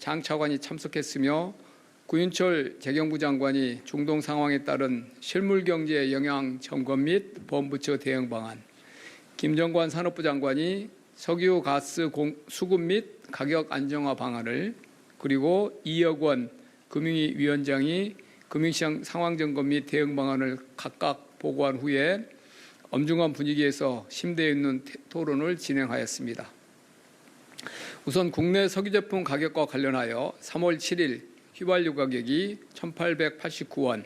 장 차관이 참석했으며 구윤철 재경부 장관이 중동 상황에 따른 실물경제 영향 점검 및 범부처 대응 방안, 김정관 산업부 장관이 석유 가스 수급 및 가격 안정화 방안을, 그리고 이혁 원 금융위 위원장이 금융시장 상황 점검 및 대응 방안을 각각 보고한 후에 엄중한 분위기에서 심도 있는 토론을 진행하였습니다. 우선 국내 석유 제품 가격과 관련하여 3월 7일 휘발유 가격이 1,889원,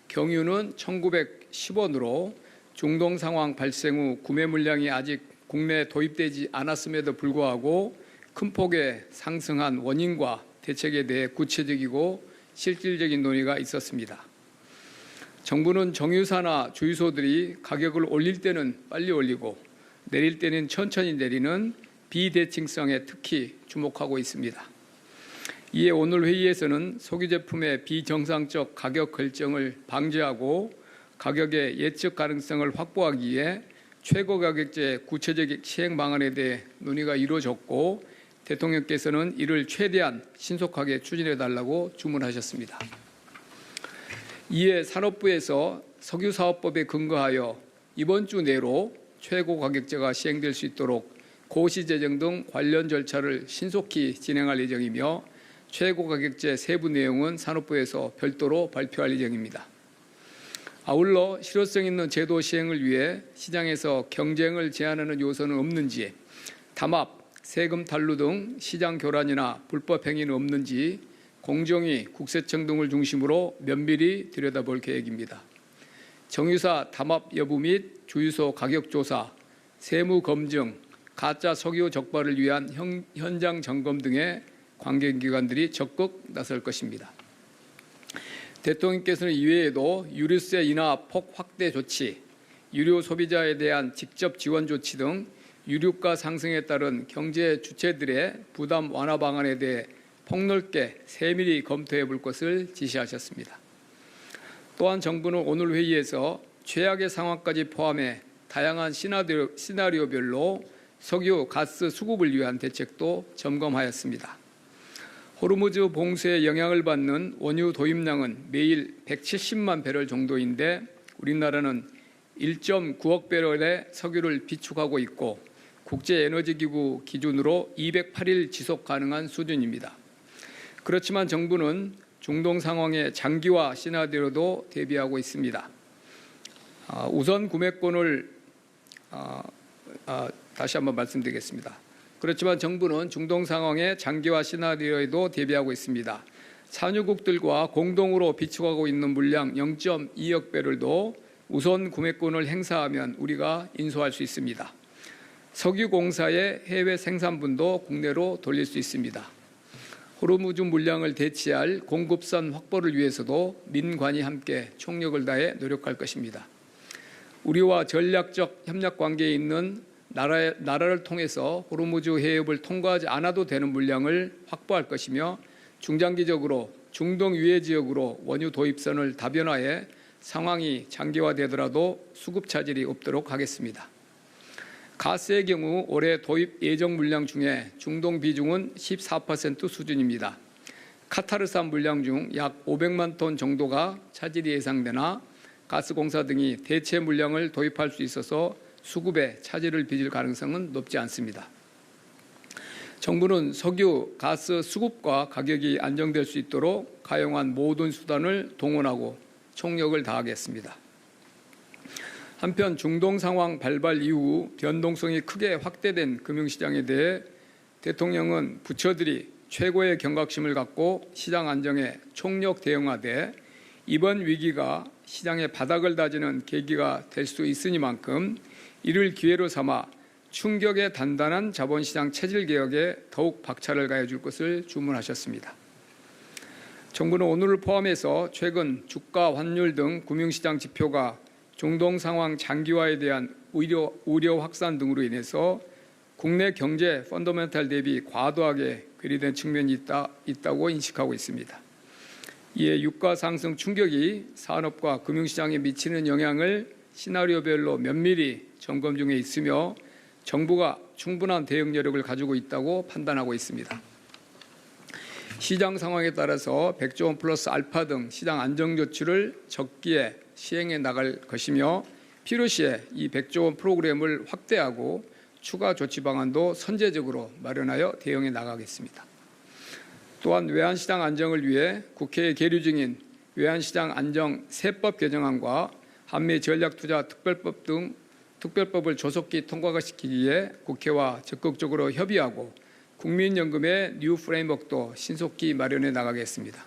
경유는 1,910원으로 중동 상황 발생 후 구매 물량이 아직 국내에 도입되지 않았음에도 불구하고 큰 폭의 상승한 원인과 대책에 대해 구체적이고 실질적인 논의가 있었습니다. 정부는 정유사나 주유소들이 가격을 올릴 때는 빨리 올리고 내릴 때는 천천히 내리는 비대칭성에 특히 주목하고 있습니다. 이에 오늘 회의에서는 석유 제품의 비정상적 가격 결정을 방지하고 가격의 예측 가능성을 확보하기 위해 최고 가격제 구체적 시행 방안에 대해 논의가 이루어졌고, 대통령께서는 이를 최대한 신속하게 추진해 달라고 주문하셨습니다. 이에 산업부에서 석유사업법에 근거하여 이번 주 내로 최고 가격제가 시행될 수 있도록 고시 제정 등 관련 절차를 신속히 진행할 예정이며, 최고 가격제 세부 내용은 산업부에서 별도로 발표할 예정입니다. 아울러 실효성 있는 제도 시행을 위해 시장에서 경쟁을 제한하는 요소는 없는지, 담합, 세금 탈루 등 시장 교란이나 불법 행위는 없는지 공정위, 국세청 등을 중심으로 면밀히 들여다볼 계획입니다. 정유사 담합 여부 및 주유소 가격 조사, 세무 검증, 가짜 석유 적발을 위한 현장 점검 등의 관계기관들이 적극 나설 것입니다. 대통령께서는 이외에도 유류세 인하 폭 확대 조치, 유류 소비자에 대한 직접 지원 조치 등 유류가 상승에 따른 경제 주체들의 부담 완화 방안에 대해 폭넓게 세밀히 검토해 볼 것을 지시하셨습니다. 또한 정부는 오늘 회의에서 최악의 상황까지 포함해 다양한 시나리오별로 석유, 가스 수급을 위한 대책도 점검하였습니다. 호르무즈 봉쇄에 영향을 받는 원유 도입량은 매일 170만 배럴 정도인데 우리나라는 1.9억 배럴의 석유를 비축하고 있고 국제에너지기구 기준으로 208일 지속 가능한 수준입니다. 그렇지만 정부는 중동 상황의 장기화 시나리오도 대비하고 있습니다. 우선 구매권을 다시 한번 말씀드리겠습니다. 그렇지만 정부는 중동 상황의 장기화 시나리오에도 대비하고 있습니다. 산유국들과 공동으로 비축하고 있는 물량 0.2억 배럴도 우선 구매권을 행사하면 우리가 인수할 수 있습니다. 석유공사의 해외 생산분도 국내로 돌릴 수 있습니다. 호르무즈 물량을 대체할 공급선 확보를 위해서도 민관이 함께 총력을 다해 노력할 것입니다. 우리와 전략적 협력 관계에 있는 나라를 통해서 호르무즈 해협을 통과하지 않아도 되는 물량을 확보할 것이며, 중장기적으로 중동 유해 지역으로 원유 도입선을 다변화해 상황이 장기화되더라도 수급 차질이 없도록 하겠습니다. 가스의 경우 올해 도입 예정 물량 중에 중동 비중은 14% 수준입니다. 카타르산 물량 중 약 500만 톤 정도가 차질이 예상되나 가스공사 등이 대체 물량을 도입할 수 있어서 수급에 차질을 빚을 가능성은 높지 않습니다. 정부는 석유, 가스 수급과 가격이 안정될 수 있도록 가용한 모든 수단을 동원하고 총력을 다하겠습니다. 한편 중동 상황 발발 이후 변동성이 크게 확대된 금융시장에 대해 대통령은 부처들이 최고의 경각심을 갖고 시장 안정에 총력 대응하되 이번 위기가 시장의 바닥을 다지는 계기가 될 수 있으니만큼 이를 기회로 삼아 충격의 단단한 자본시장 체질 개혁에 더욱 박차를 가해줄 것을 주문하셨습니다. 정부는 오늘을 포함해서 최근 주가, 환율 등 금융시장 지표가 중동 상황 장기화에 대한 우려 확산 등으로 인해서 국내 경제 펀더멘탈 대비 과도하게 괴리된 측면이 있다고 인식하고 있습니다. 이에 유가 상승 충격이 산업과 금융시장에 미치는 영향을 시나리오별로 면밀히 점검 중에 있으며 정부가 충분한 대응 여력을 가지고 있다고 판단하고 있습니다. 시장 상황에 따라서 100조 원 플러스 알파 등 시장 안정 조치를 적기에 시행해 나갈 것이며 필요시에 이 100조 원 프로그램을 확대하고 추가 조치 방안도 선제적으로 마련하여 대응해 나가겠습니다. 또한 외환시장 안정을 위해 국회에 계류 중인 외환시장 안정 세법 개정안과 한미 전략투자 특별법 등 특별법을 조속히 통과시키기 위해 국회와 적극적으로 협의하고 국민연금의 뉴 프레임워크도 신속히 마련해 나가겠습니다.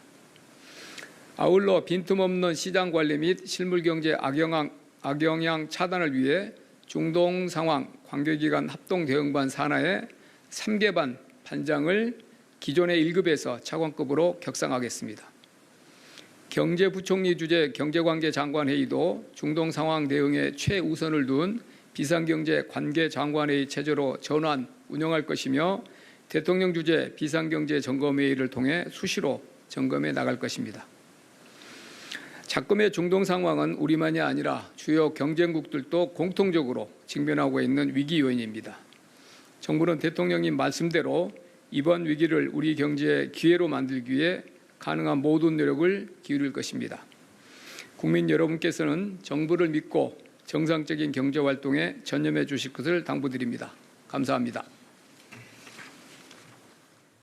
아울러 빈틈없는 시장 관리 및 실물경제 악영향 차단을 위해 중동 상황 관계기관 합동 대응반 산하의 3개 반장을 기존의 1급에서 차관급으로 격상하겠습니다. 경제부총리 주재 경제관계 장관회의도 중동 상황 대응에 최우선을 둔 비상경제 관계장관회의 체제로 전환 운영할 것이며 대통령 주재 비상경제 점검회의를 통해 수시로 점검해 나갈 것입니다. 작금의 중동 상황은 우리만이 아니라 주요 경쟁국들도 공통적으로 직면하고 있는 위기 요인입니다. 정부는 대통령님 말씀대로 이번 위기를 우리 경제의 기회로 만들기 위해 가능한 모든 노력을 기울일 것입니다. 국민 여러분께서는 정부를 믿고 정상적인 경제활동에 전념해 주실 것을 당부드립니다. 감사합니다.